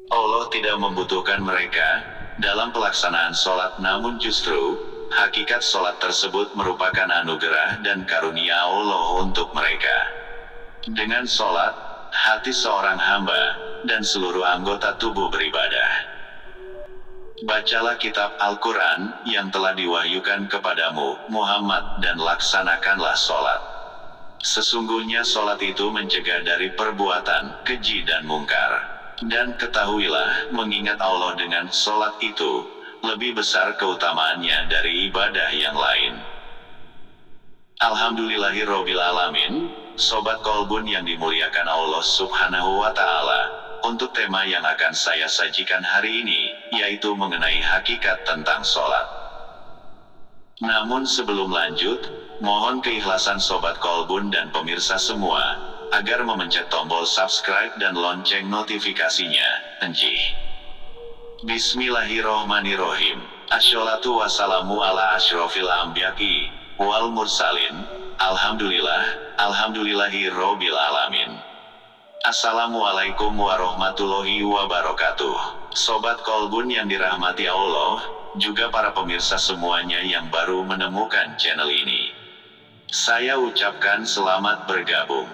Allah tidak membutuhkan mereka dalam pelaksanaan sholat, namun justru hakikat sholat tersebut merupakan anugerah dan karunia Allah untuk mereka. Dengan sholat, hati seorang hamba dan seluruh anggota tubuh beribadah. Bacalah kitab Al-Quran yang telah diwahyukan kepadamu, Muhammad, dan laksanakanlah sholat. Sesungguhnya sholat itu mencegah dari perbuatan keji dan mungkar. Dan ketahuilah, mengingat Allah dengan sholat itu lebih besar keutamaannya dari ibadah yang lain. Alhamdulillahirobbil alamin. Sobat Kolbun yang dimuliakan Allah Subhanahu wa Ta'ala, untuk tema yang akan saya sajikan hari ini, yaitu mengenai hakikat tentang sholat. Namun sebelum lanjut, mohon keikhlasan Sobat Kolbun dan pemirsa semua agar memencet tombol subscribe dan lonceng notifikasinya. Enjih. Bismillahirrohmanirrohim. Asholatu wassalamu ala ashrofil ambiyaki wal mursalin. Alhamdulillahirobbil alamin. Assalamualaikum warahmatullahi wabarakatuh. Sobat Kolbun yang dirahmati Allah, juga para pemirsa semuanya yang baru menemukan channel ini, saya ucapkan selamat bergabung.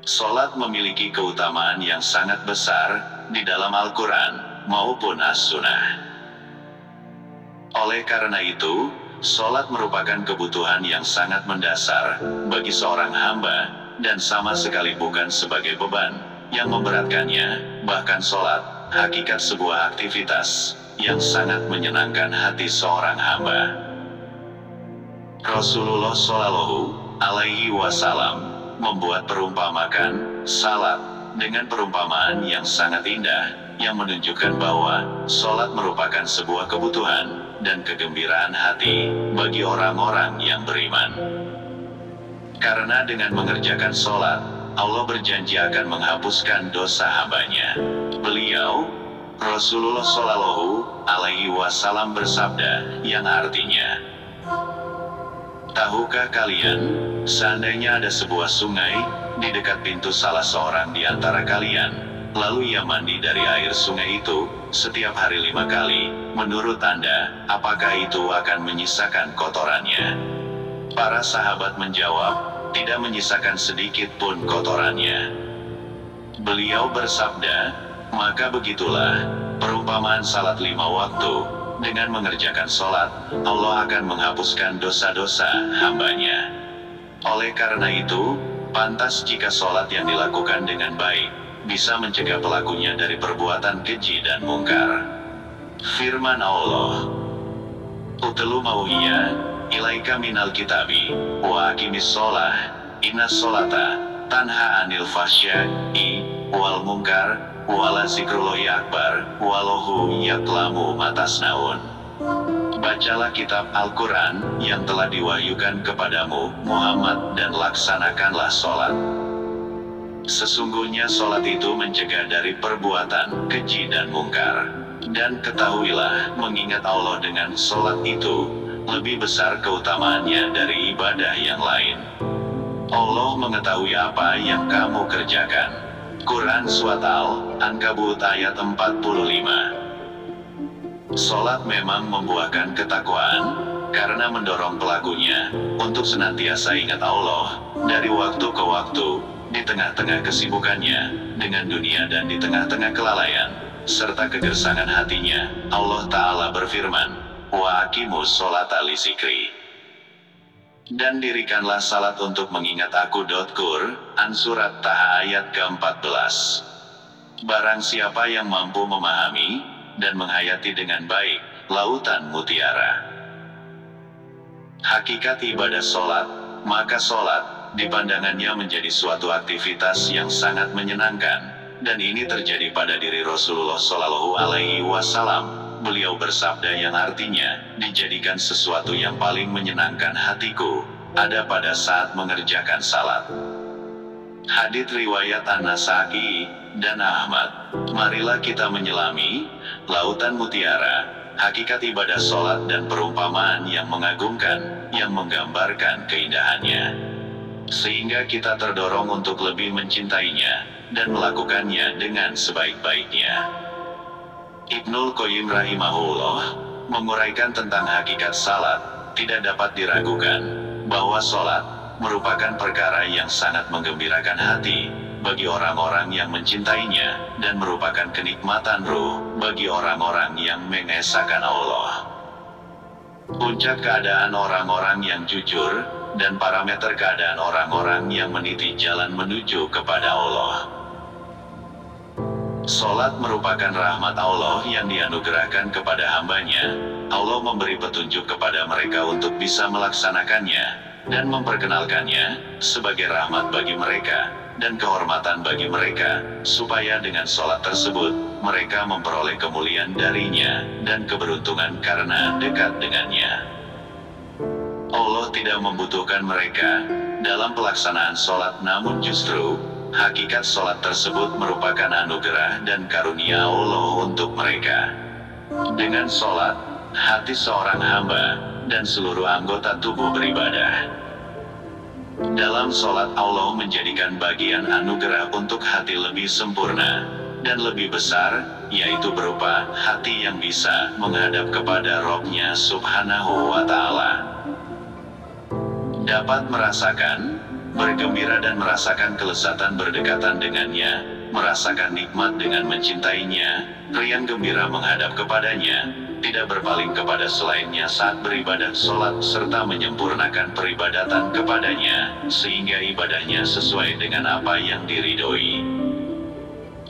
Sholat memiliki keutamaan yang sangat besar di dalam Al-Quran maupun As-Sunnah. Oleh karena itu, sholat merupakan kebutuhan yang sangat mendasar bagi seorang hamba, dan sama sekali bukan sebagai beban yang memberatkannya. Bahkan sholat, hakikat sebuah aktivitas yang sangat menyenangkan hati seorang hamba. Rasulullah Shallallahu Alaihi Wasallam membuat perumpamakan salat dengan perumpamaan yang sangat indah, yang menunjukkan bahwa sholat merupakan sebuah kebutuhan dan kegembiraan hati bagi orang-orang yang beriman. Karena dengan mengerjakan sholat, Allah berjanji akan menghapuskan dosa hambanya. Beliau, Rasulullah Shallallahu Alaihi Wasallam, bersabda yang artinya, tahukah kalian, seandainya ada sebuah sungai di dekat pintu salah seorang di antara kalian, lalu ia mandi dari air sungai itu setiap hari 5 kali, menurut Anda, apakah itu akan menyisakan kotorannya? Para sahabat menjawab, tidak menyisakan sedikit pun kotorannya. Beliau bersabda, maka begitulah perumpamaan salat 5 waktu. Dengan mengerjakan sholat, Allah akan menghapuskan dosa-dosa hambanya. Oleh karena itu, pantas jika sholat yang dilakukan dengan baik bisa mencegah pelakunya dari perbuatan keji dan mungkar. Firman Allah, Utlu mauhiya ilaika minal kitabi wa aqimis sholah inna sholata tanha anil fahsya'i wal munkar wala zikrullahi akbar walahu yaklamu matasnaun. Bacalah kitab Al-Quran yang telah diwahyukan kepadamu, Muhammad, dan laksanakanlah sholat. Sesungguhnya sholat itu mencegah dari perbuatan keji dan mungkar. Dan ketahuilah, mengingat Allah dengan sholat itu lebih besar keutamaannya dari ibadah yang lain. Allah mengetahui apa yang kamu kerjakan. Quran Surat Al-Ankabut ayat 45. Sholat memang membuahkan ketakwaan, karena mendorong pelakunya untuk senantiasa ingat Allah dari waktu ke waktu, di tengah-tengah kesibukannya dengan dunia dan di tengah-tengah kelalaian serta kegersangan hatinya. Allah Ta'ala berfirman, wa aqimus sholata li zikri. Dan dirikanlah salat untuk mengingat aku. Quran Surat Taha ayat ke-14. Barang siapa yang mampu memahami dan menghayati dengan baik lautan mutiara hakikat ibadah sholat, maka sholat di pandangannya menjadi suatu aktivitas yang sangat menyenangkan. Dan ini terjadi pada diri Rasulullah Shallallahu Alaihi Wasallam. Beliau bersabda yang artinya, dijadikan sesuatu yang paling menyenangkan hatiku ada pada saat mengerjakan salat. Hadits riwayat An-Nasa'i dan Ahmad. Marilah kita menyelami lautan mutiara hakikat ibadah sholat dan perumpamaan yang mengagumkan, yang menggambarkan keindahannya. Sehingga kita terdorong untuk lebih mencintainya, dan melakukannya dengan sebaik-baiknya. Ibnul Qayyim rahimahullah menguraikan tentang hakikat salat, tidak dapat diragukan bahwa sholat merupakan perkara yang sangat menggembirakan hati bagi orang-orang yang mencintainya, dan merupakan kenikmatan ruh bagi orang-orang yang mengesahkan Allah. Puncak keadaan orang-orang yang jujur, dan parameter keadaan orang-orang yang meniti jalan menuju kepada Allah. Salat merupakan rahmat Allah yang dianugerahkan kepada hambanya. Allah memberi petunjuk kepada mereka untuk bisa melaksanakannya, dan memperkenalkannya sebagai rahmat bagi mereka, dan kehormatan bagi mereka, supaya dengan salat tersebut, mereka memperoleh kemuliaan darinya, dan keberuntungan karena dekat dengannya. Allah tidak membutuhkan mereka dalam pelaksanaan salat, namun justru hakikat salat tersebut merupakan anugerah dan karunia Allah untuk mereka. Dengan salat, hati seorang hamba dan seluruh anggota tubuh beribadah. Dalam salat, Allah menjadikan bagian anugerah untuk hati lebih sempurna dan lebih besar, yaitu berupa hati yang bisa menghadap kepada Rabb-Nya Subhanahu wa Ta'ala. Dapat merasakan, bergembira dan merasakan kelezatan berdekatan dengannya, merasakan nikmat dengan mencintainya, riang gembira menghadap kepadanya, tidak berpaling kepada selainnya saat beribadah sholat, serta menyempurnakan peribadatan kepadanya, sehingga ibadahnya sesuai dengan apa yang diridhoi.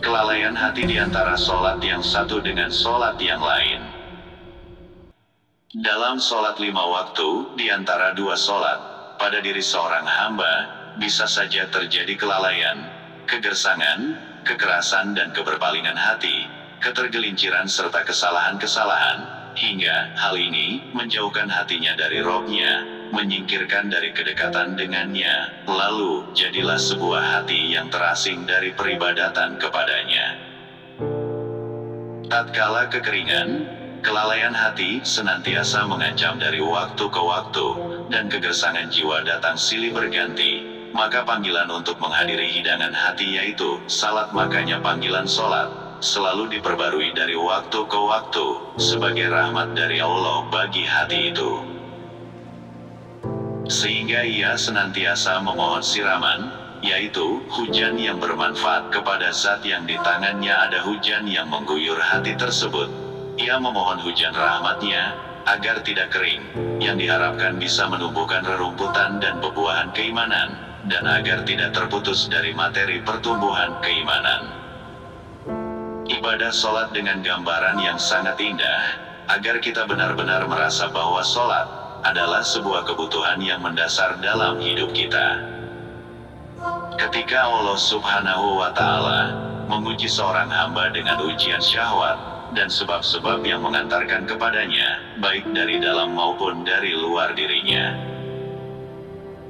Kelalaian hati di antara sholat yang satu dengan sholat yang lain. Dalam sholat 5 waktu, di antara 2 sholat, pada diri seorang hamba, bisa saja terjadi kelalaian, kegersangan, kekerasan dan keberpalingan hati, ketergelinciran serta kesalahan-kesalahan, hingga hal ini menjauhkan hatinya dari Rabb-Nya, menyingkirkan dari kedekatan dengannya, lalu jadilah sebuah hati yang terasing dari peribadatan kepadanya. Tatkala kekeringan, kelalaian hati senantiasa mengancam dari waktu ke waktu, dan kegersangan jiwa datang silih berganti, maka panggilan untuk menghadiri hidangan hati yaitu salat, makanya panggilan salat selalu diperbarui dari waktu ke waktu, sebagai rahmat dari Allah bagi hati itu. Sehingga ia senantiasa memohon siraman, yaitu hujan yang bermanfaat kepada zat yang di tangannya ada hujan yang mengguyur hati tersebut. Ia memohon hujan rahmatnya, agar tidak kering, yang diharapkan bisa menumbuhkan rerumputan dan pebuahan keimanan, dan agar tidak terputus dari materi pertumbuhan keimanan. Ibadah sholat dengan gambaran yang sangat indah, agar kita benar-benar merasa bahwa sholat adalah sebuah kebutuhan yang mendasar dalam hidup kita. Ketika Allah Subhanahu wa Ta'ala menguji seorang hamba dengan ujian syahwat dan sebab-sebab yang mengantarkan kepadanya, baik dari dalam maupun dari luar dirinya,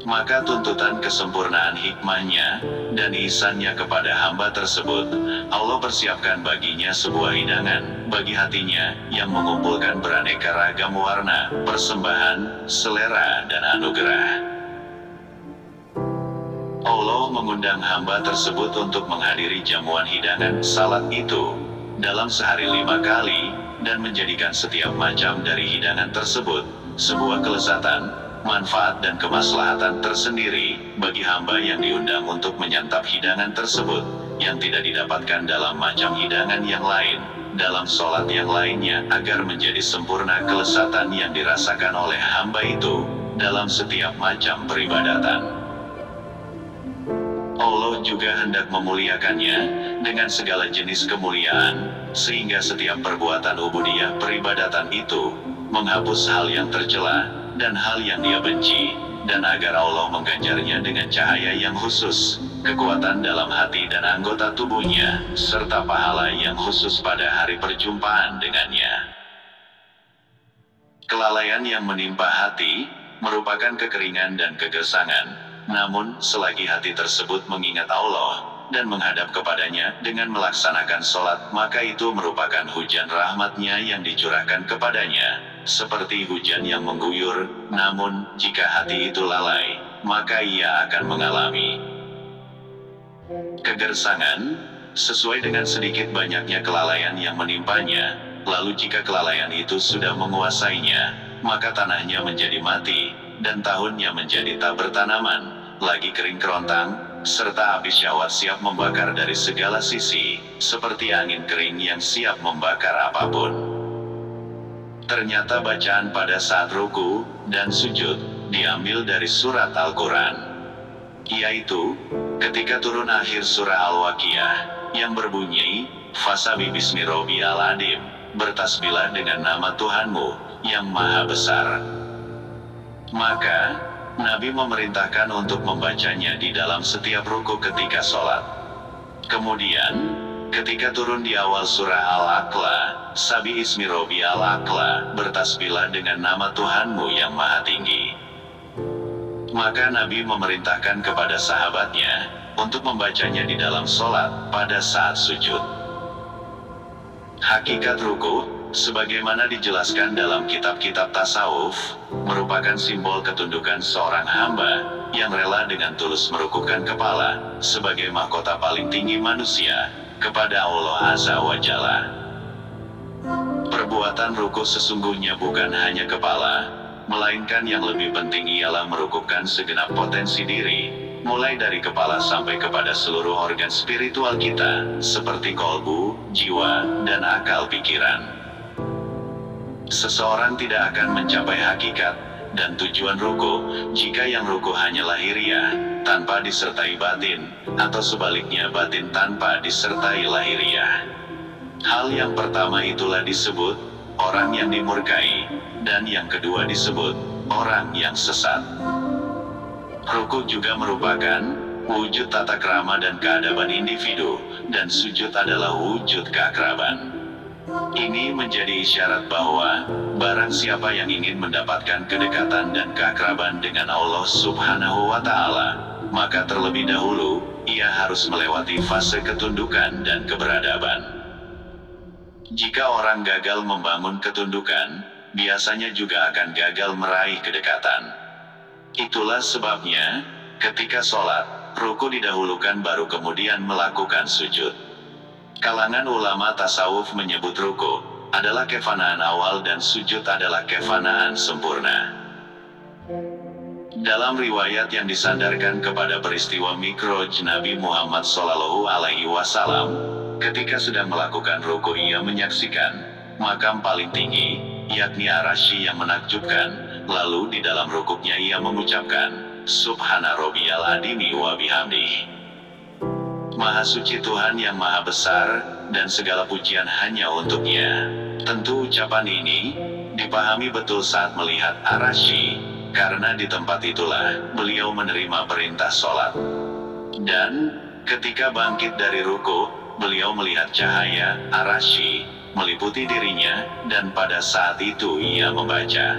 maka tuntutan kesempurnaan hikmahnya dan ihsannya kepada hamba tersebut, Allah persiapkan baginya sebuah hidangan bagi hatinya yang mengumpulkan beraneka ragam warna, persembahan, selera dan anugerah. Allah mengundang hamba tersebut untuk menghadiri jamuan hidangan salat itu dalam sehari 5 kali, dan menjadikan setiap macam dari hidangan tersebut sebuah kelezatan, manfaat dan kemaslahatan tersendiri bagi hamba yang diundang untuk menyantap hidangan tersebut, yang tidak didapatkan dalam macam hidangan yang lain, dalam sholat yang lainnya, agar menjadi sempurna kelezatan yang dirasakan oleh hamba itu dalam setiap macam peribadatan. Allah juga hendak memuliakannya dengan segala jenis kemuliaan, sehingga setiap perbuatan ubudiyah peribadatan itu menghapus hal yang tercela dan hal yang dia benci, dan agar Allah mengganjarnya dengan cahaya yang khusus, kekuatan dalam hati dan anggota tubuhnya, serta pahala yang khusus pada hari perjumpaan dengannya. Kelalaian yang menimpa hati merupakan kekeringan dan kegersangan. Namun, selagi hati tersebut mengingat Allah, dan menghadap kepadanya dengan melaksanakan sholat, maka itu merupakan hujan rahmat-Nya yang dicurahkan kepadanya, seperti hujan yang mengguyur. Namun, jika hati itu lalai, maka ia akan mengalami kegersangan, sesuai dengan sedikit banyaknya kelalaian yang menimpanya. Lalu jika kelalaian itu sudah menguasainya, maka tanahnya menjadi mati, dan tahunnya menjadi tak bertanaman, lagi kering kerontang, serta api syahwat siap membakar dari segala sisi, seperti angin kering yang siap membakar apapun. Ternyata bacaan pada saat ruku dan sujud diambil dari surat Al-Quran, yaitu ketika turun akhir surah Al-Waqiah yang berbunyi, Fasabbih bismi rabbiyal adzim, bertasbihlah dengan nama Tuhanmu yang maha besar. Maka Nabi memerintahkan untuk membacanya di dalam setiap ruku ketika sholat. Kemudian, ketika turun di awal surah Al-A'la, Sabbih ismi rabbiyal a'la, bertasbihlah dengan nama Tuhanmu yang maha tinggi. Maka Nabi memerintahkan kepada sahabatnya untuk membacanya di dalam sholat pada saat sujud. Hakikat ruku, sebagaimana dijelaskan dalam kitab-kitab tasawuf, merupakan simbol ketundukan seorang hamba yang rela dengan tulus merukukan kepala sebagai mahkota paling tinggi manusia kepada Allah Azza wa Jalla. Perbuatan ruku sesungguhnya bukan hanya kepala, melainkan yang lebih penting ialah merukukan segenap potensi diri, mulai dari kepala sampai kepada seluruh organ spiritual kita, seperti kolbu, jiwa, dan akal pikiran. Seseorang tidak akan mencapai hakikat dan tujuan ruku jika yang ruku hanya lahiriah, tanpa disertai batin, atau sebaliknya batin tanpa disertai lahiriah. Hal yang pertama itulah disebut orang yang dimurkai, dan yang kedua disebut orang yang sesat. Ruku juga merupakan wujud tata krama dan keadaban individu, dan sujud adalah wujud keakraban. Ini menjadi isyarat bahwa barang siapa yang ingin mendapatkan kedekatan dan keakraban dengan Allah Subhanahu wa Ta'ala, maka terlebih dahulu ia harus melewati fase ketundukan dan keberadaban. Jika orang gagal membangun ketundukan, biasanya juga akan gagal meraih kedekatan. Itulah sebabnya, ketika sholat, ruku didahulukan baru kemudian melakukan sujud. Kalangan ulama tasawuf menyebut ruku adalah kefanaan awal dan sujud adalah kefanaan sempurna. Dalam riwayat yang disandarkan kepada peristiwa Mi'raj Nabi Muhammad SAW, ketika sedang melakukan ruku ia menyaksikan makam paling tinggi, yakni Arasy yang menakjubkan. Lalu di dalam rukuknya ia mengucapkan, Subhana rabbiyal adzimi wa bihamdihi. Maha suci Tuhan yang maha besar, dan segala pujian hanya untuknya. Tentu ucapan ini dipahami betul saat melihat Arasy, karena di tempat itulah beliau menerima perintah sholat. Dan ketika bangkit dari ruku, beliau melihat cahaya Arasy meliputi dirinya, dan pada saat itu ia membaca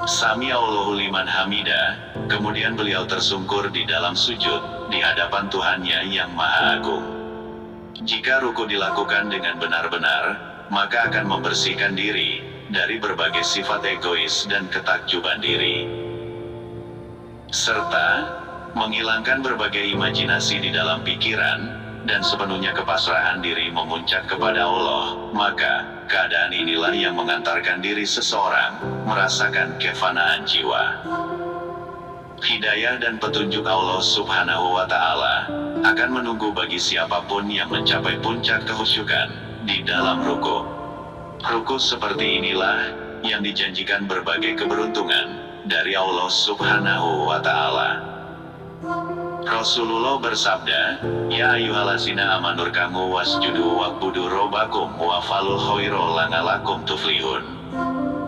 Sami Allahu liman hamida, kemudian beliau tersungkur di dalam sujud, di hadapan Tuhannya yang maha agung. Jika ruku dilakukan dengan benar-benar, maka akan membersihkan diri dari berbagai sifat egois dan ketakjuban diri, serta menghilangkan berbagai imajinasi di dalam pikiran, dan sepenuhnya kepasrahan diri memuncak kepada Allah. Maka keadaan inilah yang mengantarkan diri seseorang merasakan kefanaan jiwa. Hidayah dan petunjuk Allah Subhanahu wa Ta'ala akan menunggu bagi siapapun yang mencapai puncak kehusyukan di dalam ruku. Ruku seperti inilah yang dijanjikan berbagai keberuntungan dari Allah Subhanahu wa Ta'ala. Rasulullah bersabda, Ya ayyuhallazina amanu rka'u wasjudu wa'budu rabbakum waf'alul khaira la'allakum tuflihun.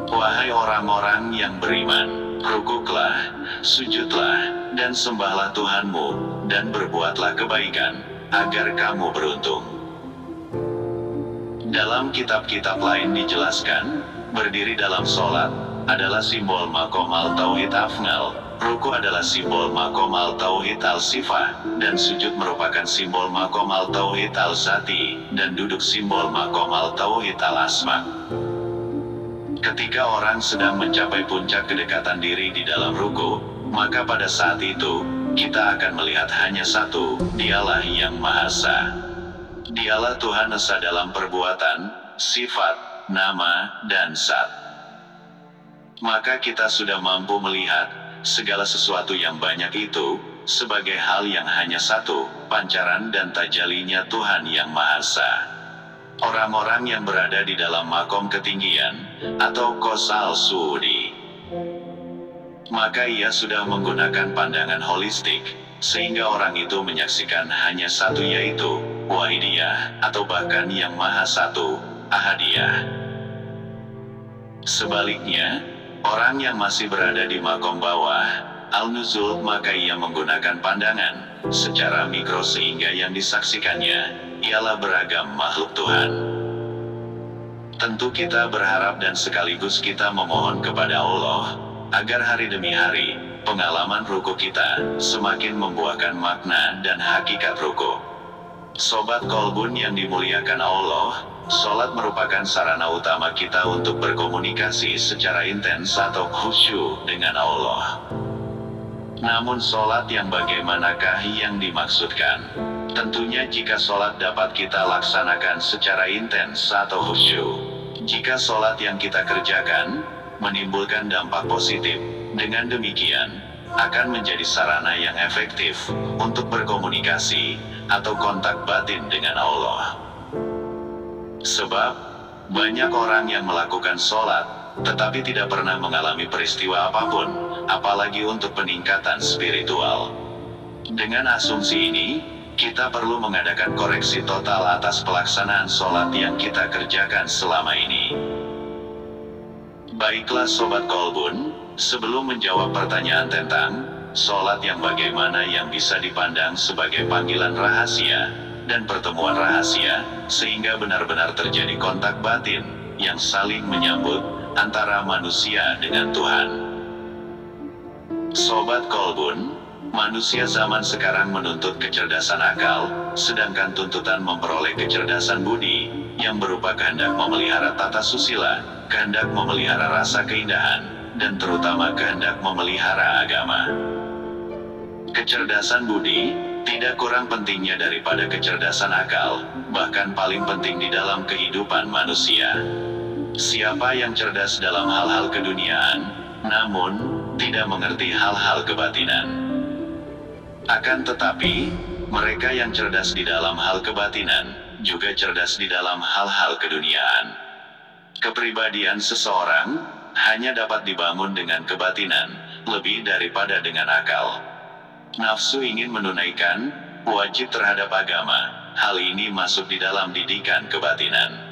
Wahai orang-orang yang beriman, rukuklah, sujudlah, dan sembahlah Tuhanmu, dan berbuatlah kebaikan, agar kamu beruntung. Dalam kitab-kitab lain dijelaskan, berdiri dalam sholat adalah simbol makom al-tauhid afnal, ruku adalah simbol makom al-tauhid al-sifah, dan sujud merupakan simbol makom al-tauhid al-zati, dan duduk simbol makom al-tauhid al-asma. Ketika orang sedang mencapai puncak kedekatan diri di dalam ruku, maka pada saat itu, kita akan melihat hanya satu, Dialah yang Maha Esa. Dialah Tuhan Esa dalam perbuatan, sifat, nama, dan zat. Maka kita sudah mampu melihat segala sesuatu yang banyak itu sebagai hal yang hanya satu, pancaran dan tajalinya Tuhan yang Maha Esa. Orang-orang yang berada di dalam makom ketinggian atau qosal suudi, maka ia sudah menggunakan pandangan holistik sehingga orang itu menyaksikan hanya satu, yaitu wahidiyah atau bahkan yang maha satu, ahadiyah. Sebaliknya, orang yang masih berada di makom bawah, al-nuzul, maka ia menggunakan pandangan secara mikro sehingga yang disaksikannya ialah beragam makhluk Tuhan. Tentu kita berharap dan sekaligus kita memohon kepada Allah agar hari demi hari pengalaman ruku kita semakin membuahkan makna dan hakikat ruku. Sobat Kolbun yang dimuliakan Allah, sholat merupakan sarana utama kita untuk berkomunikasi secara intens atau khusyuk dengan Allah. Namun sholat yang bagaimanakah yang dimaksudkan? Tentunya jika sholat dapat kita laksanakan secara intens atau khusyuk. Jika sholat yang kita kerjakan menimbulkan dampak positif, dengan demikian akan menjadi sarana yang efektif untuk berkomunikasi atau kontak batin dengan Allah. Sebab banyak orang yang melakukan sholat tetapi tidak pernah mengalami peristiwa apapun, apalagi untuk peningkatan spiritual. Dengan asumsi ini, kita perlu mengadakan koreksi total atas pelaksanaan sholat yang kita kerjakan selama ini. Baiklah Sobat Kolbun, sebelum menjawab pertanyaan tentang sholat yang bagaimana yang bisa dipandang sebagai panggilan rahasia dan pertemuan rahasia, sehingga benar-benar terjadi kontak batin yang saling menyambut antara manusia dengan Tuhan. Sobat Kolbun, manusia zaman sekarang menuntut kecerdasan akal, sedangkan tuntutan memperoleh kecerdasan budi, yang berupa kehendak memelihara tata susila, kehendak memelihara rasa keindahan, dan terutama kehendak memelihara agama. Kecerdasan budi tidak kurang pentingnya daripada kecerdasan akal, bahkan paling penting di dalam kehidupan manusia. Siapa yang cerdas dalam hal-hal keduniaan, namun tidak mengerti hal-hal kebatinan. Akan tetapi, mereka yang cerdas di dalam hal kebatinan, juga cerdas di dalam hal-hal keduniaan. Kepribadian seseorang hanya dapat dibangun dengan kebatinan, lebih daripada dengan akal. Nafsu ingin menunaikan wajib terhadap agama, hal ini masuk di dalam didikan kebatinan.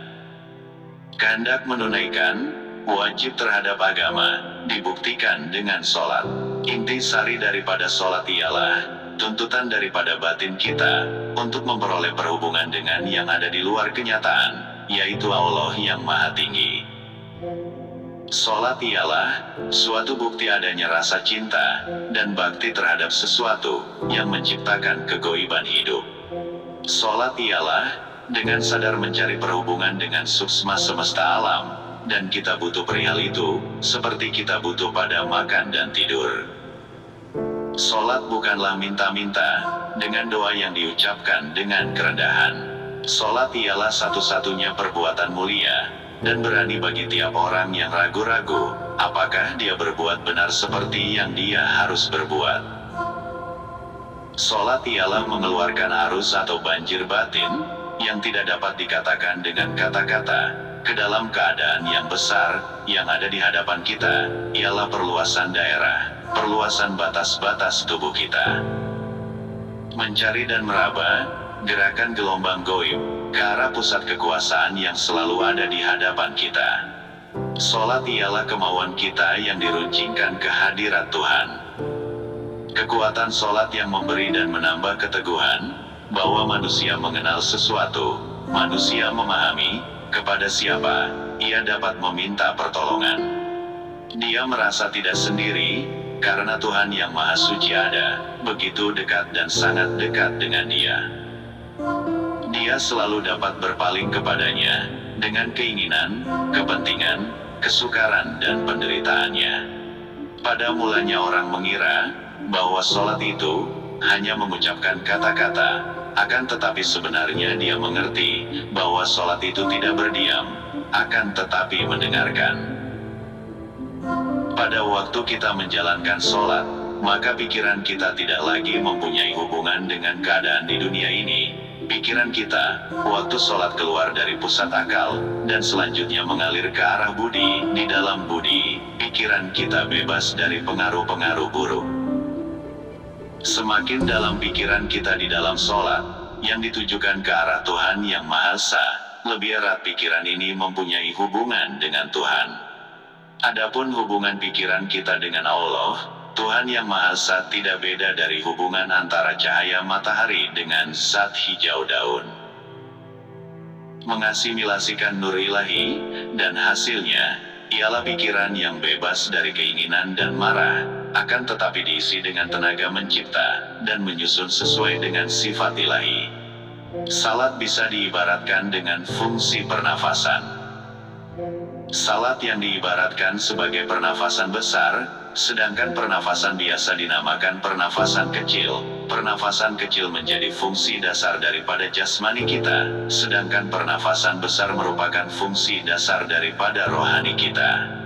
Kehendak menunaikan wajib terhadap agama dibuktikan dengan sholat. Inti sari daripada sholat ialah tuntutan daripada batin kita untuk memperoleh perhubungan dengan yang ada di luar kenyataan, yaitu Allah yang Maha Tinggi. Sholat ialah suatu bukti adanya rasa cinta dan bakti terhadap sesuatu yang menciptakan kegoiban hidup. Sholat ialah dengan sadar mencari perhubungan dengan suksma semesta alam, dan kita butuh perihal itu, seperti kita butuh pada makan dan tidur. Sholat bukanlah minta-minta, dengan doa yang diucapkan dengan kerendahan. Sholat ialah satu-satunya perbuatan mulia, dan berani bagi tiap orang yang ragu-ragu, apakah dia berbuat benar seperti yang dia harus berbuat. Sholat ialah mengeluarkan arus atau banjir batin, yang tidak dapat dikatakan dengan kata-kata, ke dalam keadaan yang besar, yang ada di hadapan kita, ialah perluasan daerah, perluasan batas-batas tubuh kita. Mencari dan meraba, gerakan gelombang goib, ke arah pusat kekuasaan yang selalu ada di hadapan kita. Sholat ialah kemauan kita yang diruncingkan ke hadirat Tuhan. Kekuatan sholat yang memberi dan menambah keteguhan, bahwa manusia mengenal sesuatu, manusia memahami, kepada siapa ia dapat meminta pertolongan. Dia merasa tidak sendiri, karena Tuhan yang Maha Suci ada, begitu dekat dan sangat dekat dengan dia. Dia selalu dapat berpaling kepadanya, dengan keinginan, kepentingan, kesukaran dan penderitaannya. Pada mulanya orang mengira, bahwa sholat itu, hanya mengucapkan kata-kata, akan tetapi sebenarnya dia mengerti, bahwa sholat itu tidak berdiam, akan tetapi mendengarkan. Pada waktu kita menjalankan sholat, maka pikiran kita tidak lagi mempunyai hubungan dengan keadaan di dunia ini. Pikiran kita, waktu sholat keluar dari pusat akal, dan selanjutnya mengalir ke arah budi. Di dalam budi, pikiran kita bebas dari pengaruh-pengaruh buruk. Semakin dalam pikiran kita di dalam sholat, yang ditujukan ke arah Tuhan yang Maha Esa, lebih erat pikiran ini mempunyai hubungan dengan Tuhan. Adapun hubungan pikiran kita dengan Allah, Tuhan yang Maha Esa tidak beda dari hubungan antara cahaya matahari dengan zat hijau daun. Mengasimilasikan nur ilahi, dan hasilnya, ialah pikiran yang bebas dari keinginan dan marah, akan tetapi diisi dengan tenaga mencipta, dan menyusun sesuai dengan sifat ilahi. Salat bisa diibaratkan dengan fungsi pernafasan. Salat yang diibaratkan sebagai pernafasan besar, sedangkan pernafasan biasa dinamakan pernafasan kecil. Pernafasan kecil menjadi fungsi dasar daripada jasmani kita, sedangkan pernafasan besar merupakan fungsi dasar daripada rohani kita.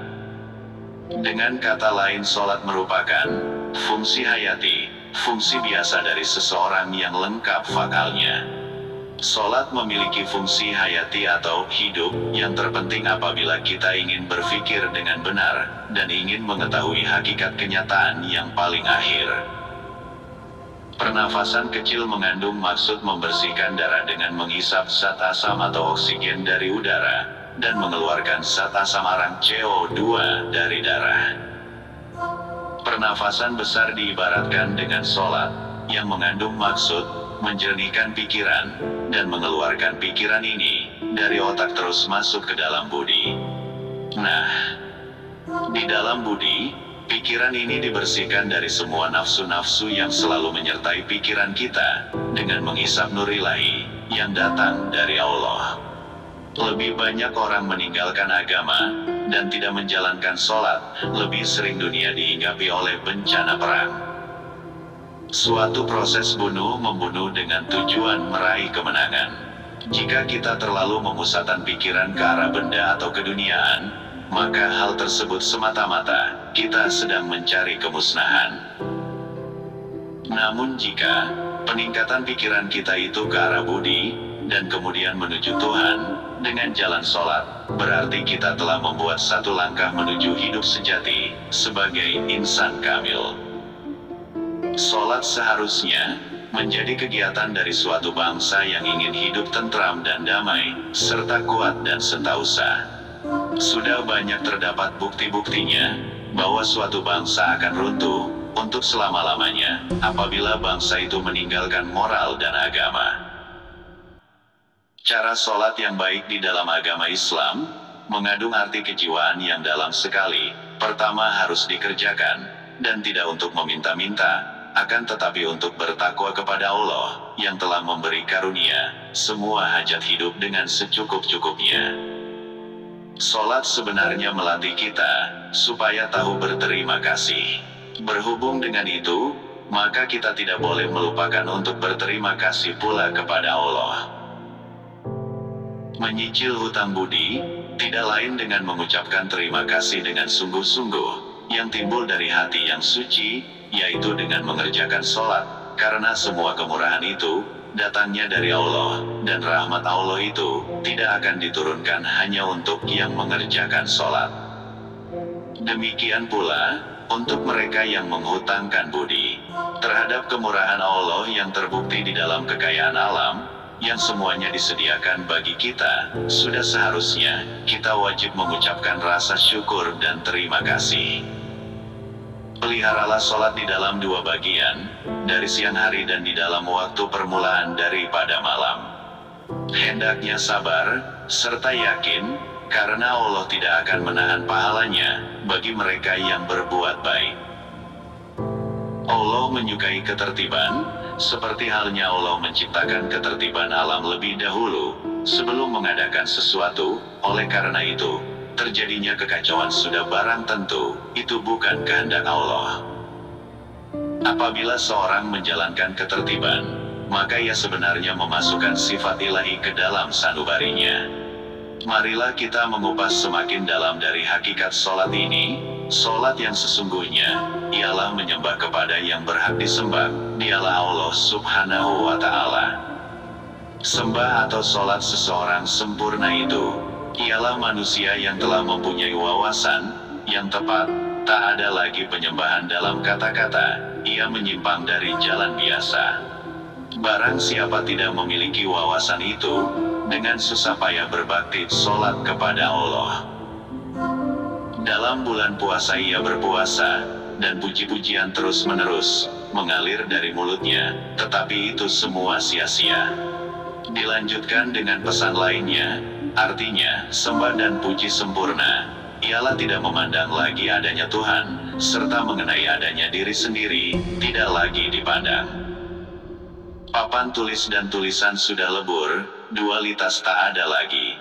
Dengan kata lain, sholat merupakan fungsi hayati, fungsi biasa dari seseorang yang lengkap fakalnya. Sholat memiliki fungsi hayati atau hidup yang terpenting apabila kita ingin berpikir dengan benar, dan ingin mengetahui hakikat kenyataan yang paling akhir. Pernafasan kecil mengandung maksud membersihkan darah dengan menghisap zat asam atau oksigen dari udara, dan mengeluarkan zat asam arang CO2 dari darah. Pernafasan besar diibaratkan dengan sholat, yang mengandung maksud menjernihkan pikiran, dan mengeluarkan pikiran ini dari otak terus masuk ke dalam budi. Nah, di dalam budi, pikiran ini dibersihkan dari semua nafsu-nafsu yang selalu menyertai pikiran kita, dengan menghisap nur ilahi, yang datang dari Allah. Lebih banyak orang meninggalkan agama, dan tidak menjalankan sholat, lebih sering dunia dihinggapi oleh bencana perang. Suatu proses bunuh-membunuh dengan tujuan meraih kemenangan. Jika kita terlalu memusatkan pikiran ke arah benda atau keduniaan, maka hal tersebut semata-mata kita sedang mencari kemusnahan. Namun jika peningkatan pikiran kita itu ke arah budi, dan kemudian menuju Tuhan, dengan jalan sholat, berarti kita telah membuat satu langkah menuju hidup sejati, sebagai insan kamil. Sholat seharusnya menjadi kegiatan dari suatu bangsa yang ingin hidup tentram dan damai, serta kuat dan sentausa. Sudah banyak terdapat bukti-buktinya, bahwa suatu bangsa akan runtuh, untuk selama-lamanya, apabila bangsa itu meninggalkan moral dan agama. Cara sholat yang baik di dalam agama Islam, mengandung arti kejiwaan yang dalam sekali. Pertama harus dikerjakan, dan tidak untuk meminta-minta, akan tetapi untuk bertakwa kepada Allah, yang telah memberi karunia, semua hajat hidup dengan secukup-cukupnya. Sholat sebenarnya melatih kita, supaya tahu berterima kasih. Berhubung dengan itu, maka kita tidak boleh melupakan untuk berterima kasih pula kepada Allah. Menyicil hutang budi, tidak lain dengan mengucapkan terima kasih dengan sungguh-sungguh, yang timbul dari hati yang suci, yaitu dengan mengerjakan sholat, karena semua kemurahan itu, datangnya dari Allah, dan rahmat Allah itu, tidak akan diturunkan hanya untuk yang mengerjakan sholat. Demikian pula, untuk mereka yang menghutangkan budi, terhadap kemurahan Allah yang terbukti di dalam kekayaan alam, yang semuanya disediakan bagi kita, sudah seharusnya, kita wajib mengucapkan rasa syukur dan terima kasih. Peliharalah sholat di dalam dua bagian, dari siang hari dan di dalam waktu permulaan daripada malam. Hendaknya sabar, serta yakin, karena Allah tidak akan menahan pahalanya bagi mereka yang berbuat baik. Allah menyukai ketertiban, seperti halnya Allah menciptakan ketertiban alam lebih dahulu, sebelum mengadakan sesuatu. Oleh karena itu, terjadinya kekacauan sudah barang tentu, itu bukan kehendak Allah. Apabila seorang menjalankan ketertiban, maka ia sebenarnya memasukkan sifat ilahi ke dalam sanubarinya. Marilah kita mengupas semakin dalam dari hakikat sholat ini. Sholat yang sesungguhnya ialah menyembah kepada yang berhak disembah, dialah Allah Subhanahu wa Ta'ala. Sembah atau sholat seseorang sempurna itu ialah manusia yang telah mempunyai wawasan yang tepat. Tak ada lagi penyembahan dalam kata-kata, ia menyimpang dari jalan biasa. Barang siapa tidak memiliki wawasan itu, dengan susah payah berbakti sholat kepada Allah. Dalam bulan puasa ia berpuasa, dan puji-pujian terus-menerus mengalir dari mulutnya, tetapi itu semua sia-sia. Dilanjutkan dengan pesan lainnya, artinya, sembah dan puji sempurna ialah tidak memandang lagi adanya Tuhan, serta mengenai adanya diri sendiri, tidak lagi dipandang. Papan tulis dan tulisan sudah lebur, dualitas tak ada lagi.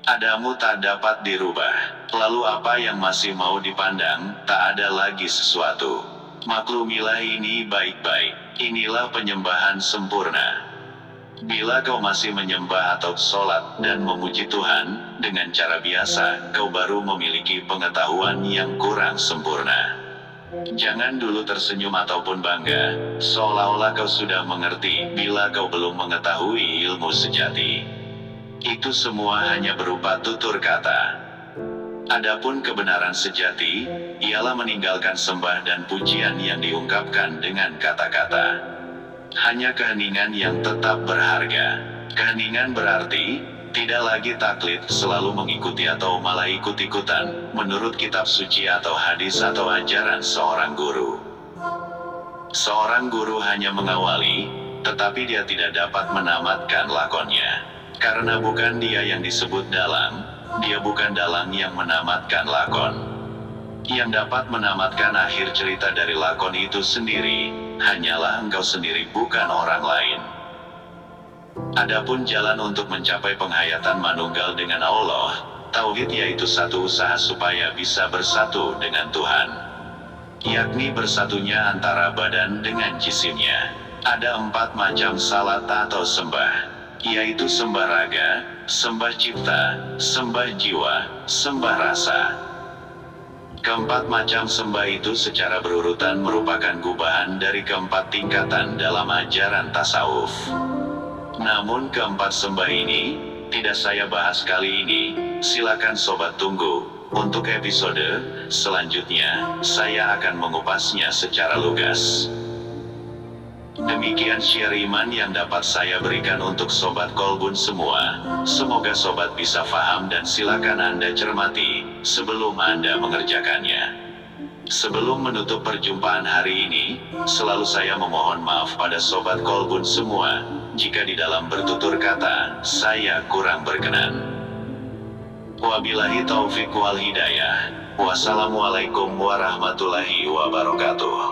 Adamu tak dapat dirubah, lalu apa yang masih mau dipandang, tak ada lagi sesuatu. Maklumilah ini baik-baik, inilah penyembahan sempurna. Bila kau masih menyembah atau sholat dan memuji Tuhan dengan cara biasa, kau baru memiliki pengetahuan yang kurang sempurna. Jangan dulu tersenyum ataupun bangga, seolah-olah kau sudah mengerti, bila kau belum mengetahui ilmu sejati. Itu semua hanya berupa tutur kata. Adapun kebenaran sejati, ialah meninggalkan sembah dan pujian yang diungkapkan dengan kata-kata. Hanya keheningan yang tetap berharga. Keheningan berarti tidak lagi taklid, selalu mengikuti atau malah ikut-ikutan, menurut kitab suci atau hadis atau ajaran seorang guru. Seorang guru hanya mengawali, tetapi dia tidak dapat menamatkan lakonnya. Karena bukan dia yang disebut dalang, dia bukan dalang yang menamatkan lakon. Yang dapat menamatkan akhir cerita dari lakon itu sendiri, hanyalah engkau sendiri, bukan orang lain. Adapun jalan untuk mencapai penghayatan manunggal dengan Allah, tauhid, yaitu satu usaha supaya bisa bersatu dengan Tuhan. Yakni bersatunya antara badan dengan jisimnya. Ada 4 macam salat atau sembah, yaitu sembah raga, sembah cipta, sembah jiwa, sembah rasa. Keempat macam sembah itu secara berurutan merupakan gubahan dari keempat tingkatan dalam ajaran tasawuf. Namun keempat sembah ini tidak saya bahas kali ini, silakan sobat tunggu. Untuk episode selanjutnya, saya akan mengupasnya secara lugas. Demikian share iman yang dapat saya berikan untuk sobat Kolbun semua. Semoga sobat bisa paham dan silakan Anda cermati sebelum Anda mengerjakannya. Sebelum menutup perjumpaan hari ini, selalu saya memohon maaf pada sobat Kolbun semua, jika di dalam bertutur kata, saya kurang berkenan. Wabillahi taufiq wal hidayah. Wassalamualaikum warahmatullahi wabarakatuh.